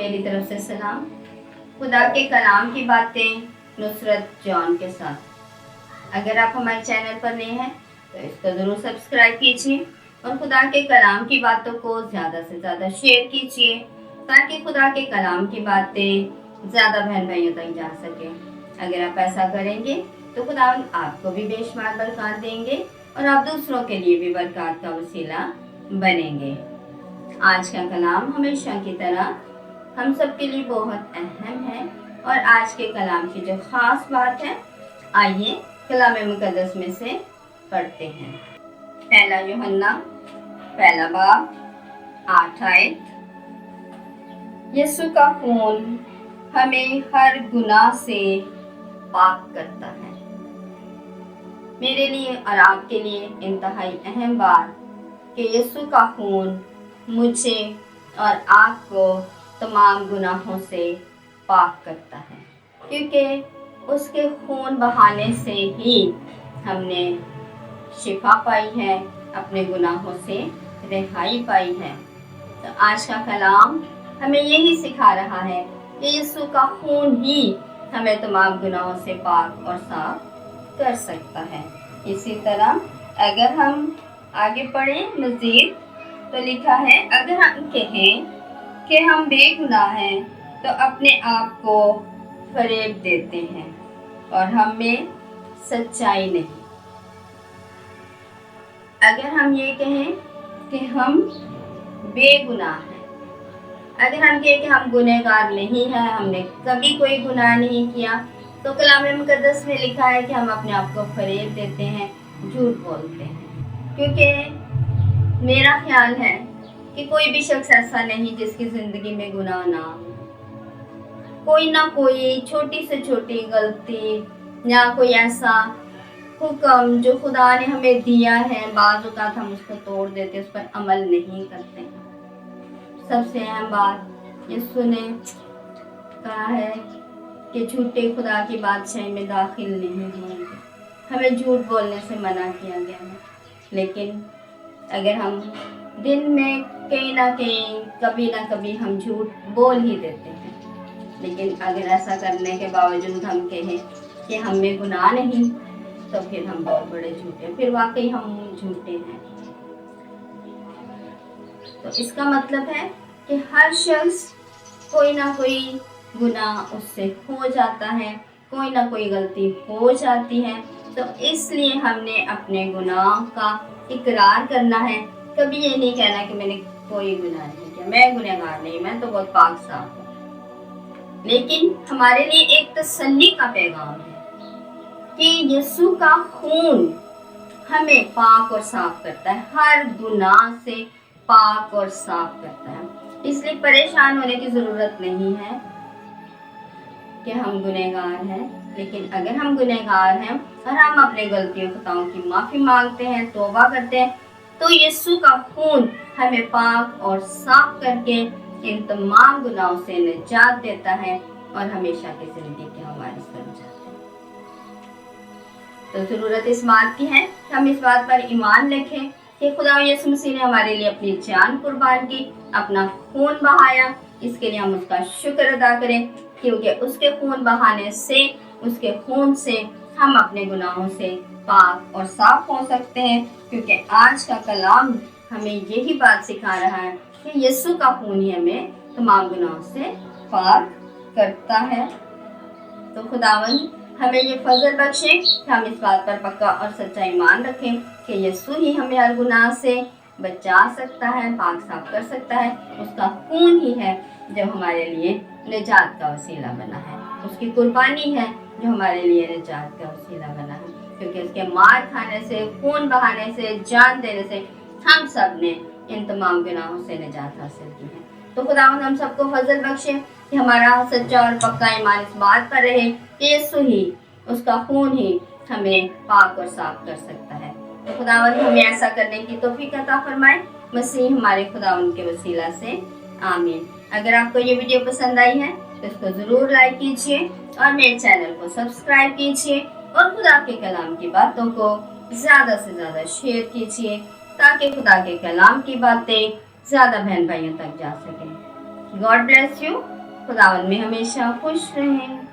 मेरी तरफ से सलाम। खुदा के कलाम की बातें नुसरत जॉन के साथ। अगर आप हमारे चैनल पर नए हैं तो इसको ज़रूर सब्सक्राइब कीजिए और खुदा के कलाम की बातों को ज़्यादा से ज़्यादा शेयर कीजिए ताकि खुदा के कलाम की बातें ज़्यादा बहन भाइयों तक जा सके। अगर आप ऐसा करेंगे तो खुदा आपको भी बेशुमार बरकत देंगे और आप दूसरों के लिए भी बरकत का वसीला बनेंगे। आज का कलाम हमेशा की तरह हम सब के लिए बहुत अहम है और आज के कलाम की जो खास बात है, आइए कलाम मुकद्दस में से पढ़ते हैं। पहला यूहन्ना पहला बाब 8 आयत। यीशु का खून हमें हर गुनाह से पाक करता है। मेरे लिए और आपके लिए इंतहाई अहम बात कि यीशु का खून मुझे और आपको तमाम गुनाहों से पाक करता है, क्योंकि उसके खून बहाने से ही हमने शिफा पाई है, अपने गुनाहों से रिहाई पाई है। तो आज का कलाम हमें यही सिखा रहा है कि यीशु का खून ही हमें तमाम गुनाहों से पाक और साफ कर सकता है। इसी तरह अगर हम आगे पढ़ें मज़ीद तो लिखा है, अगर हम कहें कि हम बेगुनाह हैं तो अपने आप को फरेब देते हैं और हम में सच्चाई नहीं। अगर हम ये कहें कि हम बेगुनाह हैं, अगर हम कहें कि हम गुनहगार नहीं हैं, हमने कभी कोई गुनाह नहीं किया, तो कलाम मुकद्दस में लिखा है कि हम अपने आप को फरेब देते हैं, झूठ बोलते हैं। क्योंकि मेरा ख्याल है कि कोई भी शख्स ऐसा नहीं जिसकी ज़िंदगी में गुनाह ना हो। कोई ना कोई छोटी से छोटी गलती या कोई ऐसा हुक्म जो खुदा ने हमें दिया है, बाज़ औक़ात हम उसको तोड़ देते, उस पर अमल नहीं करते। सबसे अहम बात यीशु ने कहा है कि झूठे खुदा की बादशाही में दाखिल नहीं होंगे। हमें झूठ बोलने से मना किया गया है, लेकिन अगर हम दिन में कहीं ना कहीं कभी ना कभी हम झूठ बोल ही देते हैं। लेकिन अगर ऐसा करने के बावजूद हम कहें कि हम में गुनाह नहीं, तो फिर हम बहुत बड़े झूठे, फिर वाकई हम झूठे हैं। तो इसका मतलब है कि हर शख्स कोई ना कोई गुनाह उससे हो जाता है, कोई ना कोई गलती हो जाती है। तो इसलिए हमने अपने गुनाह का इकरार करना है। कभी ये नहीं कहना कि मैंने कोई गुनाह नहीं किया, मैं गुनहगार नहीं, मैं तो बहुत पाक साफ हूँ। लेकिन हमारे लिए एक तसल्ली का पैगाम है कि यीशु का खून हमें पाक और साफ करता है, हर गुनाह से पाक और साफ करता है। इसलिए परेशान होने की ज़रूरत नहीं है कि हम गुनहगार हैं। लेकिन अगर हम गुनहगार हैं और हम अपने गलतियों खताओं की माफ़ी मांगते हैं, तौबा करते हैं, तो यीशु का खून हमें पाक और साफ करके इन तमाम गुनाहों से निजात देता है और हमेशा की ज़िंदगी के हमारे बन जाते हैं। तो ज़रूरत इस बात की है कि हम इस बात पर ईमान रखें कि खुदा यीशु मसीह ने हमारे लिए अपनी जान कुर्बान की, अपना खून बहाया। इसके लिए हम उसका शुक्र अदा करें, क्योंकि उसके खून बहाने से, उसके खून से हम अपने गुनाहों से पाक और साफ हो सकते हैं। क्योंकि आज का कलाम हमें यही बात सिखा रहा है कि यीशु का खून ही हमें तमाम गुनाहों से पाक करता है। तो खुदावंद हमें ये फजल बख्शे कि हम इस बात पर पक्का और सच्चा ईमान रखें कि यीशु ही हमें हर गुनाह से बचा सकता है, पाक साफ कर सकता है। उसका खून ही है जो हमारे लिए निजात का वसीला बना है, उसकी कुर्बानी है जो हमारे लिए निजात का वसीला बना है। क्योंकि उसके मार खाने से, खून बहाने से, जान देने से हम सब ने इन तमाम गुनाहों से निजात हासिल की है। तो खुदावंद हम सबको फजल बख्शे कि हमारा सच्चा और पक्का ईमान इस बात पर रहे कि यीशु ही, उसका खून ही हमें पाक और साफ कर सकता है। तो खुदावंद हमें ऐसा करने की तौफीक अता फरमाए, मसीह हमारे खुदावंद के वसीला से, आमीन। अगर आपको ये वीडियो पसंद आई है तो इसको ज़रूर लाइक कीजिए और मेरे चैनल को सब्सक्राइब कीजिए और खुदा के कलाम की बातों को ज़्यादा से ज़्यादा शेयर कीजिए ताकि खुदा के कलाम की बातें ज़्यादा बहन भाइयों तक जा सकें। God bless you. खुदावन में हमेशा खुश रहें।